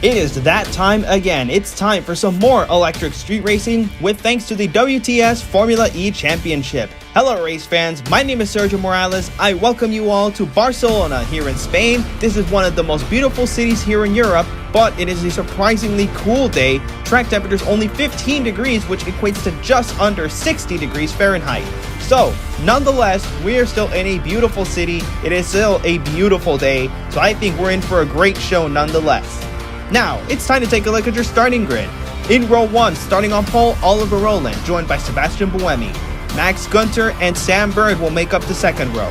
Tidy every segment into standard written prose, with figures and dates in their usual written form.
It is that time again. It's time for some more electric street racing with thanks to the WTS Formula E Championship. Hello race fans, my name is Sergio Morales. I welcome you all to Barcelona here in Spain. This is one of the most beautiful cities here in Europe, but it is a surprisingly cool day. Track temperature is only 15 degrees, which equates to just under 60 degrees Fahrenheit. So, nonetheless, we are still in a beautiful city. It is still a beautiful day, so I think we're in for a great show nonetheless. Now, it's time to take a look at your starting grid. In row 1, starting on pole, Oliver Rowland, joined by Sebastien Buemi. Max Gunter and Sam Bird will make up the second row.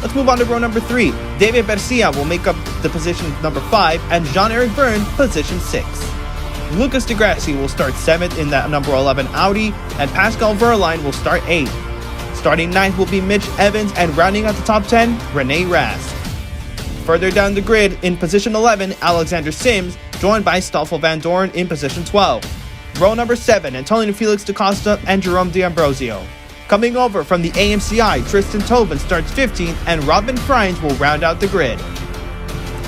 Let's move on to row number 3. David Garcia will make up the position number 5, and Jean-Eric Vergne position 6. Lucas Di Grassi will start 7th in that number 11 Audi, and Pascal Wehrlein will start 8th. Starting 9th will be Mitch Evans, and rounding out the top 10, Rene Rast. Further down the grid, in position 11, Alexander Sims, joined by Stoffel Van Dorn in position 12. Row number 7, Antonio Felix da Costa and Jerome D'Ambrosio. Coming over from the AMCI, Tristan Tobin starts 15th, and Robin Friends will round out the grid.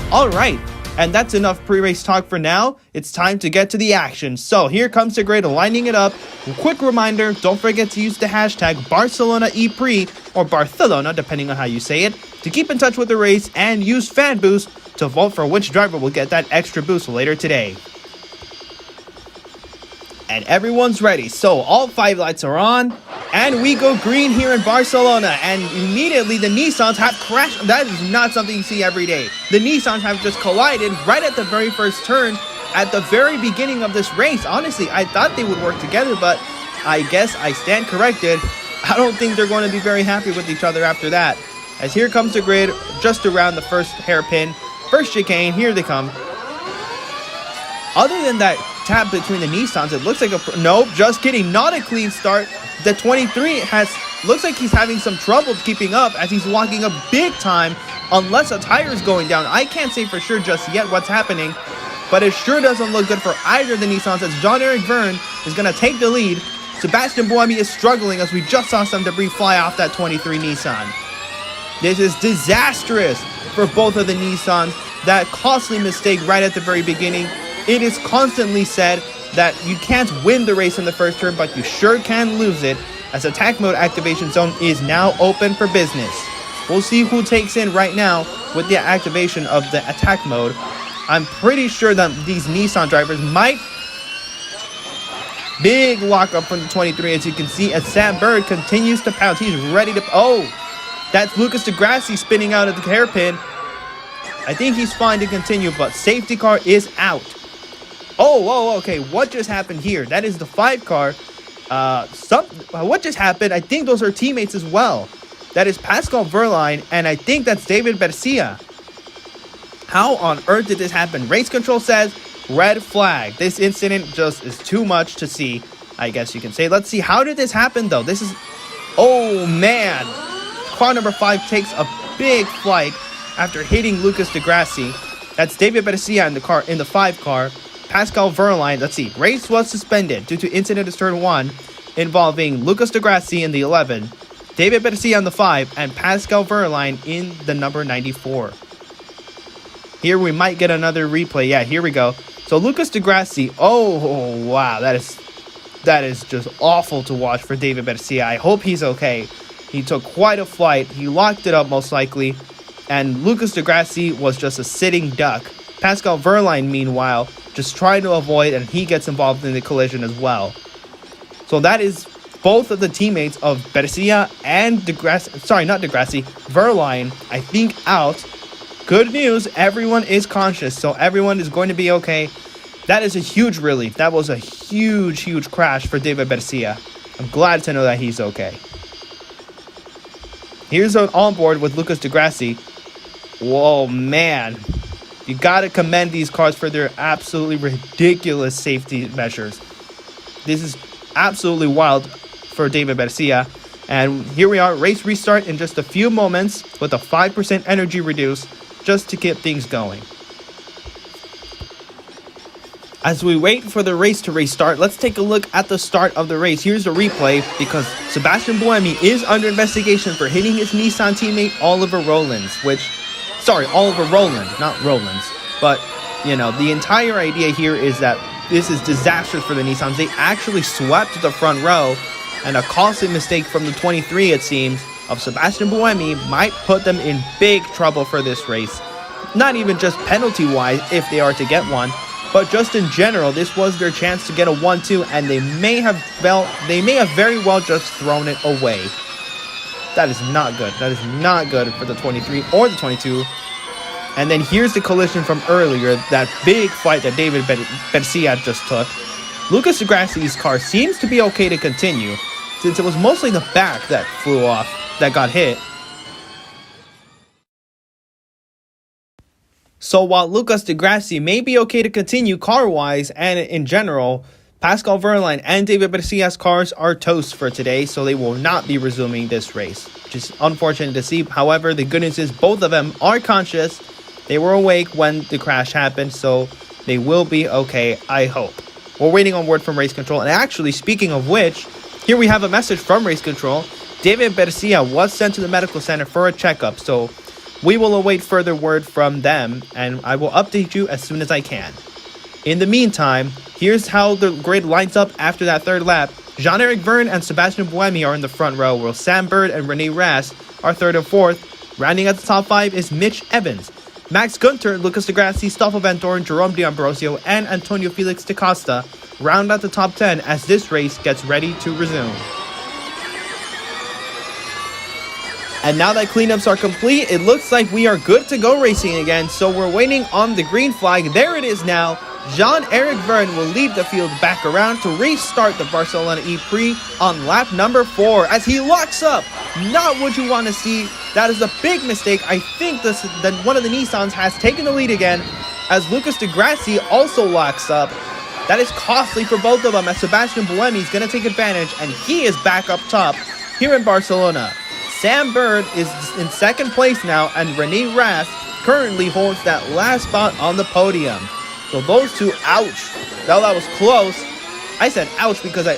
Alright, and that's enough pre-race talk for now. It's time to get to the action. So here comes the grid lining it up. Quick reminder, don't forget to use the hashtag Barcelona ePrix or Barcelona, depending on how you say it, to keep in touch with the race, and use Fan Boost to vote for which driver will get that extra boost later today. And everyone's ready, so all 5 lights are on, and we go green here in Barcelona, and immediately the Nissans have crashed. That is not something you see every day. The Nissans have just collided right at the very first turn at the very beginning of this race. Honestly, I thought they would work together, but I guess I stand corrected. I don't think they're going to be very happy with each other after that. As here comes the grid, just around the first hairpin. First chicane, here they come. Other than that tap between the Nissans, it looks like nope, just kidding, not a clean start. The 23 looks like he's having some trouble keeping up as he's walking up big time unless a tire is going down. I can't say for sure just yet what's happening, but it sure doesn't look good for either of the Nissans as Jean-Eric Vergne is going to take the lead. Sebastien Buemi is struggling as we just saw some debris fly off that 23 Nissan. This is disastrous for both of the Nissans. That costly mistake right at the very beginning. It is constantly said that you can't win the race in the first turn, but you sure can lose it, as attack mode activation zone is now open for business. We'll see who takes in right now with the activation of the attack mode. I'm pretty sure that these Nissan drivers might. Big lockup from the 23, as you can see, as Sam Bird continues to pounce. He's ready to. Oh, that's Lucas Di Grassi spinning out of the hairpin. I think he's fine to continue, but safety car is out. Oh, okay. What just happened here? That is the 5 car. What just happened? I think those are teammates as well. That is Pascal Wehrlein, and I think that's David Garcia. How on earth did this happen? Race control says red flag. This incident just is too much to see, I guess you can say. Let's see. How did this happen, though? This is. Oh, man. Car number 5 takes a big flight after hitting Lucas Di Grassi. That's David Garcia in the 5 car. Pascal Wehrlein, let's see. Race was suspended due to incident at turn 1 involving Lucas Di Grassi in the 11, David Garcia in the 5, and Pascal Wehrlein in the number 94. Here we might get another replay. Yeah, here we go. So Lucas Di Grassi, oh wow, that is just awful to watch for David Garcia. I hope he's okay. He took quite a flight. He locked it up most likely. And Lucas Di Grassi was just a sitting duck. Pascal Wehrlein, meanwhile, just trying to avoid, and he gets involved in the collision as well. So that is both of the teammates of Garcia and Wehrlein, I think, out. Good news, everyone is conscious, so everyone is going to be okay. That is a huge relief. That was a huge crash for David Garcia. I'm glad to know that he's okay. Here's an onboard with Lucas Di Grassi. Whoa, man. You gotta commend these cars for their absolutely ridiculous safety measures. This is absolutely wild for David Garcia. And here we are, race restart in just a few moments with a 5% energy reduce just to get things going. As we wait for the race to restart, let's take a look at the start of the race. Here's a replay because Sebastien Buemi is under investigation for hitting his Nissan teammate Oliver Rowland, not Rowlands, but You know, the entire idea here is that this is disastrous for the Nissans. They actually swept the front row, and a costly mistake from the 23, it seems, of Sebastien Buemi might put them in big trouble for this race. Not even just penalty-wise, if they are to get one, but just in general, this was their chance to get a 1-2, and they may have very well just thrown it away. That is not good. That is not good for the 23 or the 22. And then here's the collision from earlier, that big fight that David Bercia just took. Lucas di Grassi's car seems to be okay to continue, since it was mostly the back that flew off, that got hit. So while Lucas di Grassi may be okay to continue car-wise and in general, Pascal Wehrlein and David Bercia's cars are toast for today, so they will not be resuming this race, which is unfortunate to see. However, the good news is both of them are conscious. They were awake when the crash happened, so they will be okay, I hope. We're waiting on word from race control. And actually, speaking of which, here we have a message from race control. David Bercia was sent to the medical center for a checkup, so we will await further word from them, and I will update you as soon as I can. In the meantime, here's how the grid lines up after that third lap. Jean-Eric Vergne and Sebastien Buemi are in the front row, while Sam Bird and Rene Rast are third and fourth. Rounding at the top 5 is Mitch Evans, Max Günther, Lucas di Grassi, Stoffel Vandoorne, Jerome D'Ambrosio, and Antonio Felix da Costa round out the top 10 as this race gets ready to resume. And now that cleanups are complete, it looks like we are good to go racing again, so we're waiting on the green flag. There it is now. Jean-Eric Vergne will lead the field back around to restart the Barcelona ePrix on lap number 4 as he locks up. Not what you want to see. That is a big mistake. I think that one of the Nissans has taken the lead again as Lucas di Grassi also locks up. That is costly for both of them as Sebastien Buemi is going to take advantage, and he is back up top here in Barcelona. Sam Bird is in second place now, and Rene Rast currently holds that last spot on the podium. So those two, ouch. Now that was close. I said ouch because I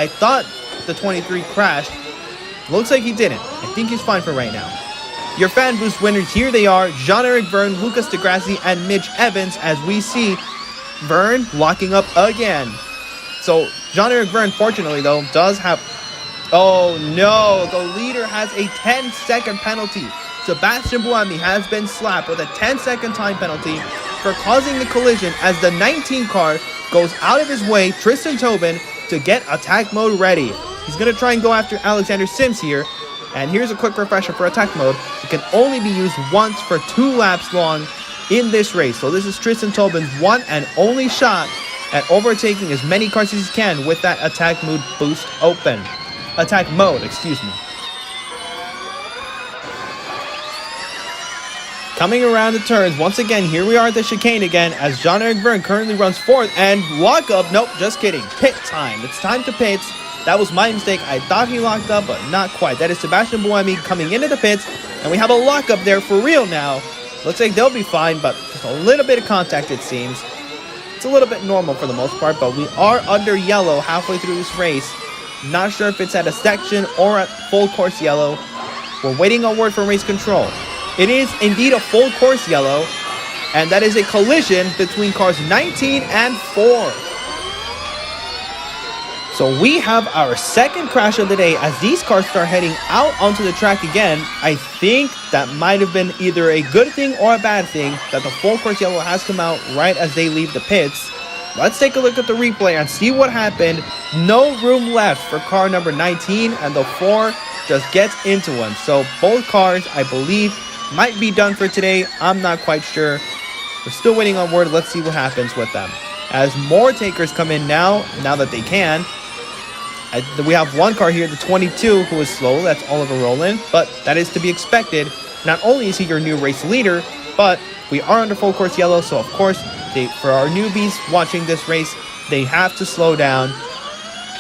thought the 23 crashed. Looks like he didn't. I think he's fine for right now. Your fan boost winners, here they are. Jean-Eric Vergne, Lucas di Grassi, and Mitch Evans, as we see Vergne locking up again. So Jean-Eric Vergne, fortunately though, does have... Oh no, the leader has a 10-second penalty. Sebastien Buemi has been slapped with a 10-second time penalty for causing the collision as the 19 car goes out of his way, Tristan Tobin, to get attack mode ready. He's going to try and go after Alexander Sims here. And here's a quick refresher for attack mode. It can only be used once for 2 laps long in this race. So this is Tristan Tobin's one and only shot at overtaking as many cars as he can with that attack mode boost open. Attack mode, excuse me. Coming around the turns, once again, here we are at the chicane again as Jean-Eric Vergne currently runs fourth and lock up. Nope, just kidding. Pit time. It's time to pits. That was my mistake. I thought he locked up, but not quite. That is Sebastien Buemi coming into the pits, and we have a lockup there for real now. Looks like they'll be fine, but just a little bit of contact, it seems. It's a little bit normal for the most part, but we are under yellow halfway through this race. Not sure if it's at a section or at full course yellow. We're waiting on word from race control. It is indeed a full course yellow, and that is a collision between cars 19 and 4. So we have our second crash of the day as these cars start heading out onto the track again. I think that might have been either a good thing or a bad thing that the full course yellow has come out right as they leave the pits. Let's take a look at the replay and see what happened. No room left for car number 19, and the 4 just gets into him. So both cars, I believe, might be done for today. I'm not quite sure. We're still waiting on word. Let's see what happens with them. As more takers come in now that they can. We have one car here, the 22, who is slow. That's Oliver Rowland, but that is to be expected. Not only is he your new race leader, but we are under full course yellow, so of course, for our newbies watching this race, they have to slow down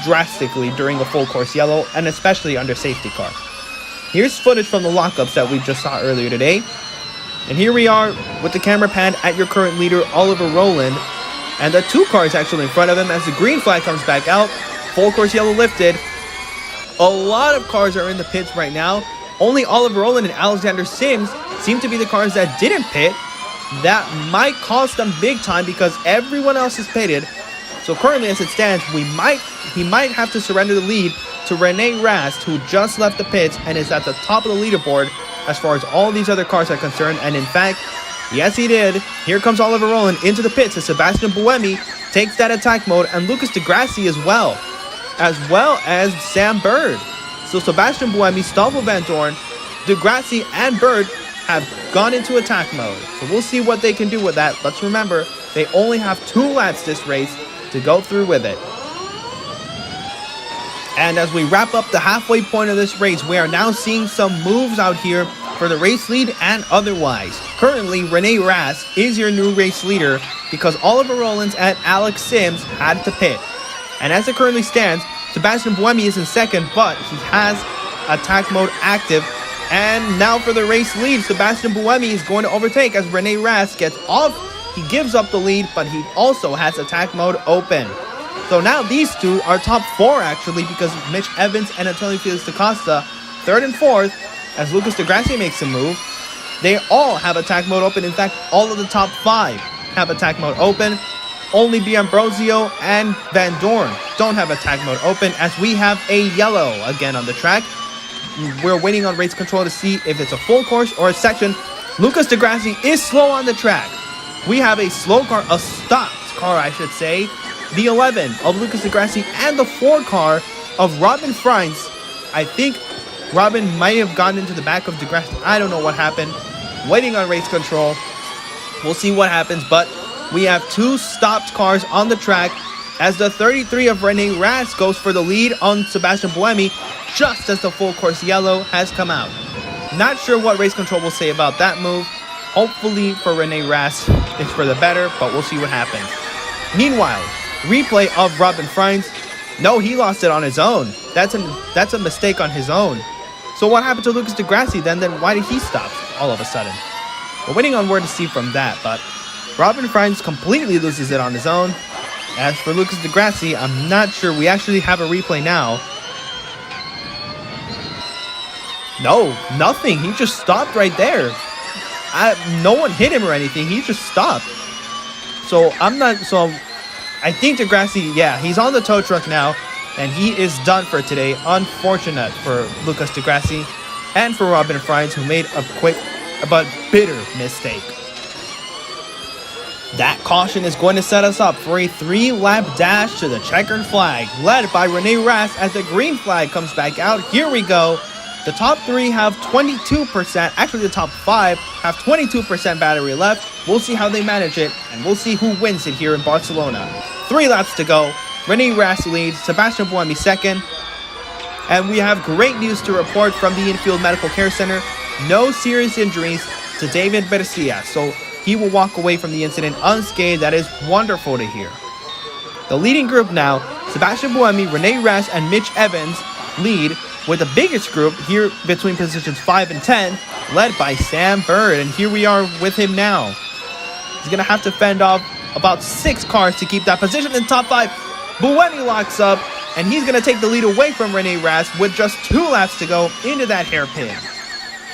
drastically during the full course yellow, and especially under safety car. Here's footage from the lockups that we just saw earlier today. And here we are with the camera pan at your current leader, Oliver Rowland, and the 2 cars actually in front of him as the green flag comes back out. Full course yellow lifted. A lot of cars are in the pits right now. Only Oliver Rowland and Alexander Sims seem to be the cars that didn't pit. That might cost them big time because everyone else is pitted. So currently as it stands, he might have to surrender the lead to Rene Rast, who just left the pits and is at the top of the leaderboard as far as all these other cars are concerned. And in fact, yes, he did. Here comes Oliver Rowland into the pits as Sebastien Buemi takes that attack mode, and Lucas Di Grassi as well as Sam Bird. So Sebastien Buemi, Stoffel Van Dorn, Di Grassi, and Bird have gone into attack mode. So we'll see what they can do with that. Let's remember, they only have 2 laps this race to go through with it. And as we wrap up the halfway point of this race, we are now seeing some moves out here for the race lead and otherwise. Currently, Rene Rast is your new race leader because Oliver Rowland and Alex Sims had to pit. And as it currently stands, Sebastien Buemi is in second, but he has attack mode active. And now for the race lead, Sebastien Buemi is going to overtake as Rene Rast gets off. He gives up the lead, but he also has attack mode open. So now these two are top 4 actually, because Mitch Evans and Antonio Felix da Costa, 3rd and 4th, as Lucas Di Grassi makes a move. They all have attack mode open. In fact, all of the top 5 have attack mode open. Only D'Ambrosio and Van Dorn don't have attack mode open, as we have a yellow again on the track. We're waiting on race control to see if it's a full course or a section. Lucas Di Grassi is slow on the track. We have a slow car, a stopped car I should say. The 11 of Lucas Di Grassi and the 4 car of Robin Freins. I think Robin might have gotten into the back of Di Grassi. I don't know what happened. Waiting on race control. We'll see what happens, but we have 2 stopped cars on the track as the 33 of Rene Rast goes for the lead on Sebastien Buemi just as the full course yellow has come out. Not sure what race control will say about that move. Hopefully for Rene Rast, it's for the better, but we'll see what happens. Meanwhile, replay of Robin Freins. No, he lost it on his own. That's a mistake on his own. So what happened to Lucas Di Grassi then? Why did he stop all of a sudden? We're waiting on word to see from that, but Robin Freins completely loses it on his own. As for Lucas Di Grassi, I'm not sure. We actually have a replay now. No, nothing. He just stopped right there. No one hit him or anything. He just stopped. So I think Di Grassi, yeah, he's on the tow truck now, and he is done for today. Unfortunate for Lucas Di Grassi and for Robin Freins, who made a quick but bitter mistake. That caution is going to set us up for a 3-lap dash to the checkered flag, led by Rene Rast as the green flag comes back out. Here we go. The top 3 have 22%, actually the top 5 have 22% battery left. We'll see how they manage it, and we'll see who wins it here in Barcelona. 3 laps to go. Rene Rast leads, Sebastien Buemi second. And we have great news to report from the Infield Medical Care Center. No serious injuries to David Bercia, so he will walk away from the incident unscathed. That is wonderful to hear. The leading group now, Sebastien Buemi, Rene Rast, and Mitch Evans lead, with the biggest group here between positions 5 and 10, led by Sam Bird. And here we are with him now. He's going to have to fend off about 6 cars to keep that position in top 5. Buemi locks up, and he's going to take the lead away from Rene Rast with just 2 laps to go into that hairpin.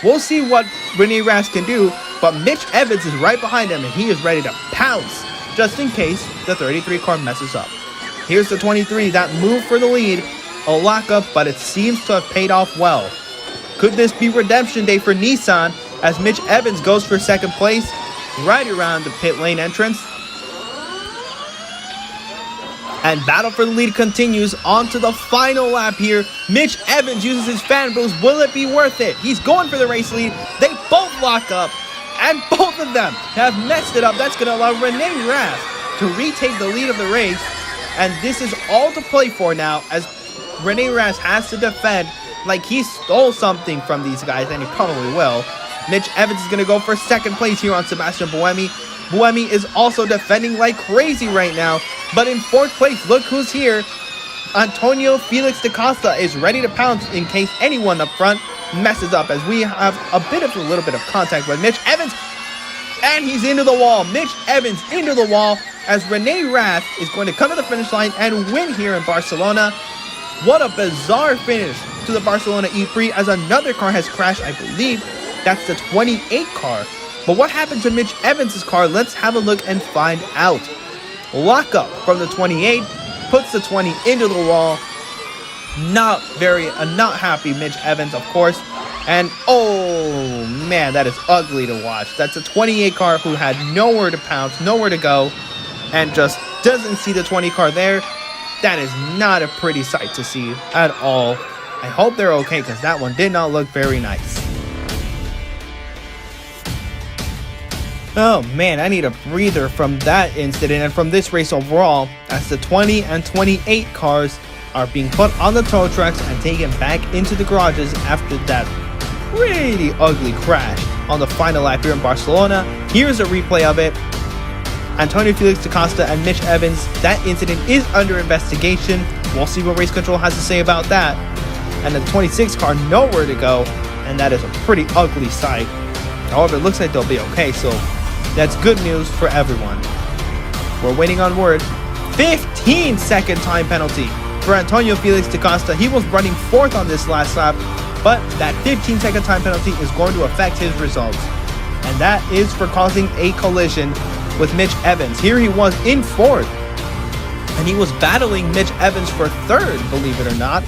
We'll see what Rene Rast can do, but Mitch Evans is right behind him, and he is ready to pounce just in case the 33 car messes up. Here's the 23, that move for the lead. A lockup, but it seems to have paid off well. Could this be redemption day for Nissan as Mitch Evans goes for second place right around the pit lane entrance? And battle for the lead continues on to the final lap here. Mitch Evans uses his fan boost. Will it be worth it? He's going for the race lead. They both lock up, and both of them have messed it up. That's going to allow Rene Rast to retake the lead of the race. And this is all to play for now, as Rene Rast has to defend like he stole something from these guys, and he probably will. Mitch Evans is going to go for second place here on Sebastien Buemi. Buemi is also defending like crazy right now, but in 4th place, look who's here. Antonio Felix da Costa is ready to pounce in case anyone up front messes up, as we have a little bit of contact with Mitch Evans, and he's into the wall. Mitch Evans into the wall as Rene Rast is going to come to the finish line and win here in Barcelona. What a bizarre finish to the Barcelona ePrix, as another car has crashed. I believe that's the 28 car But what happened to Mitch Evans' car? Let's have a look and find out. Lockup from the 28, puts the 20 into the wall. Not happy Mitch Evans, of course. And oh man, that is ugly to watch. That's a 28 car who had nowhere to pounce, nowhere to go, and just doesn't see the 20 car there. That is not a pretty sight to see at all. I hope they're okay, because that one did not look very nice. Oh man, I need a breather from that incident and from this race overall, as the 20 and 28 cars are being put on the tow trucks and taken back into the garages after that pretty ugly crash on the final lap here in Barcelona. Here's a replay of it. Antonio Felix da Costa and Mitch Evans, that incident is under investigation. We'll see what race control has to say about that. And the 26 car nowhere to go, and that is a pretty ugly sight. However, it looks like they'll be okay, so that's good news for everyone. We're waiting on word. 15-second time penalty for Antonio Felix da Costa. He was running 4th on this last lap, but that 15-second time penalty is going to affect his results. And that is for causing a collision with Mitch Evans. Here he was in 4th, and he was battling Mitch Evans for 3rd, believe it or not,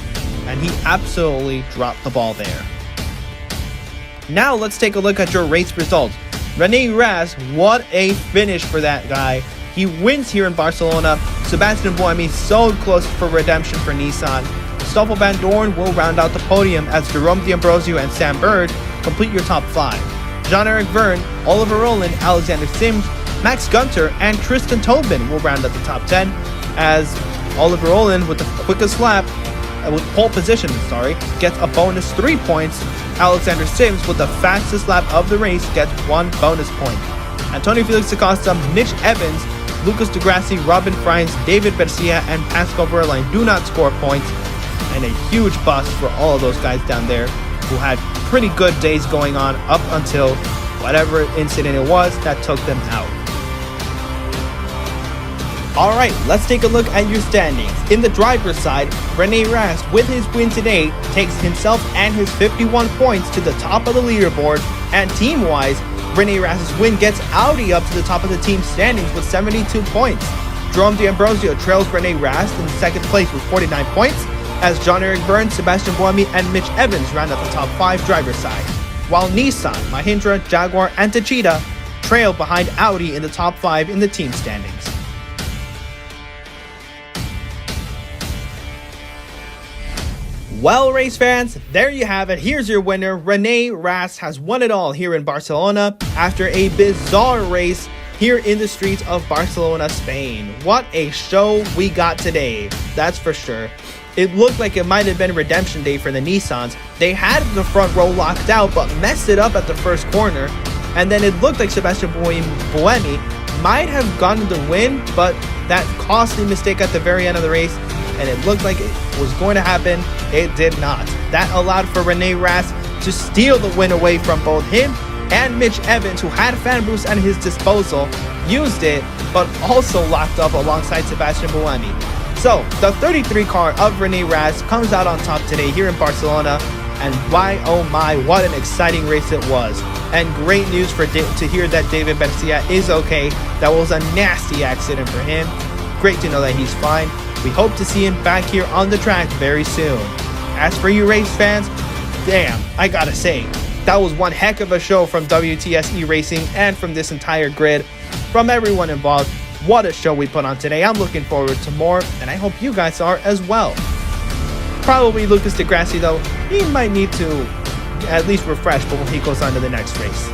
and he absolutely dropped the ball there. Now let's take a look at your race results. Rene Rast, what a finish for that guy. He wins here in Barcelona. Sebastien Buemi so close for redemption for Nissan. Stoffel Van Dorn will round out the podium as Jerome D'Ambrosio and Sam Bird complete your top 5. Jean-Eric Verne, Oliver Rowland, Alexander Sims, Max Gunter, and Tristan Tobin will round out the top 10, as Oliver Rowland with the quickest lap, with pole position, gets a bonus 3 points. Alexander Sims with the fastest lap of the race gets 1 bonus point. Antonio Felix da Costa, Mitch Evans, Lucas Di Grassi, Robin Fries, David Garcia, and Pascal Wehrlein do not score points, and a huge bust for all of those guys down there who had pretty good days going on up until whatever incident it was that took them out. Alright, let's take a look at your standings. In the driver's side, Rene Rast, with his win today, takes himself and his 51 points to the top of the leaderboard, and team-wise, Rene Rast's win gets Audi up to the top of the team standings with 72 points. Jerome D'Ambrosio trails Rene Rast in second place with 49 points, as Jean-Eric Verne, Sebastien Buemi, and Mitch Evans round out the top 5 driver's side, while Nissan, Mahindra, Jaguar, and Techeetah trail behind Audi in the top 5 in the team standings. Well, race fans, there you have it. Here's your winner. Rene Rast has won it all here in Barcelona after a bizarre race here in the streets of Barcelona, Spain. What a show we got today, that's for sure. It looked like it might have been redemption day for the Nissans. They had the front row locked out, but messed it up at the first corner. And then it looked like Sebastien Buemi might have gotten the win, but that costly mistake at the very end of the race, and it looked like it was going to happen. It did not. That allowed for Rene Rast to steal the win away from both him and Mitch Evans, who had fan boost at his disposal, used it, but also locked up alongside Sebastien Buemi. So, the 33 car of Rene Rast comes out on top today here in Barcelona, and why oh my, what an exciting race it was. And great news to hear that David Garcia is okay. That was a nasty accident for him. Great to know that he's fine. We hope to see him back here on the track very soon. As for you race fans, damn, I gotta say, that was one heck of a show from WTS E-Racing and from this entire grid, from everyone involved. What a show we put on today. I'm looking forward to more, and I hope you guys are as well. Probably Lucas Di Grassi though, he might need to at least refresh before he goes on to the next race.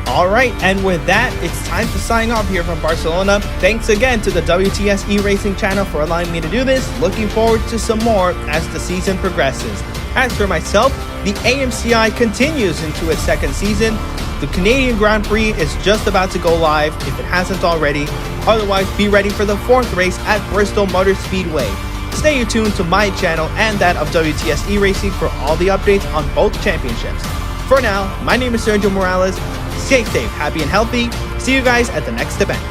Alright, and with that, it's time to sign off here from Barcelona. Thanks again to the WTS E-Racing channel for allowing me to do this. Looking forward to some more as the season progresses. As for myself, the AMCI continues into its second season. The Canadian Grand Prix is just about to go live, if it hasn't already. Otherwise, be ready for the 4th race at Bristol Motor Speedway. Stay tuned to my channel and that of WTS E-Racing for all the updates on both championships. For now, my name is Sergio Morales. Stay safe, happy, and healthy. See you guys at the next event.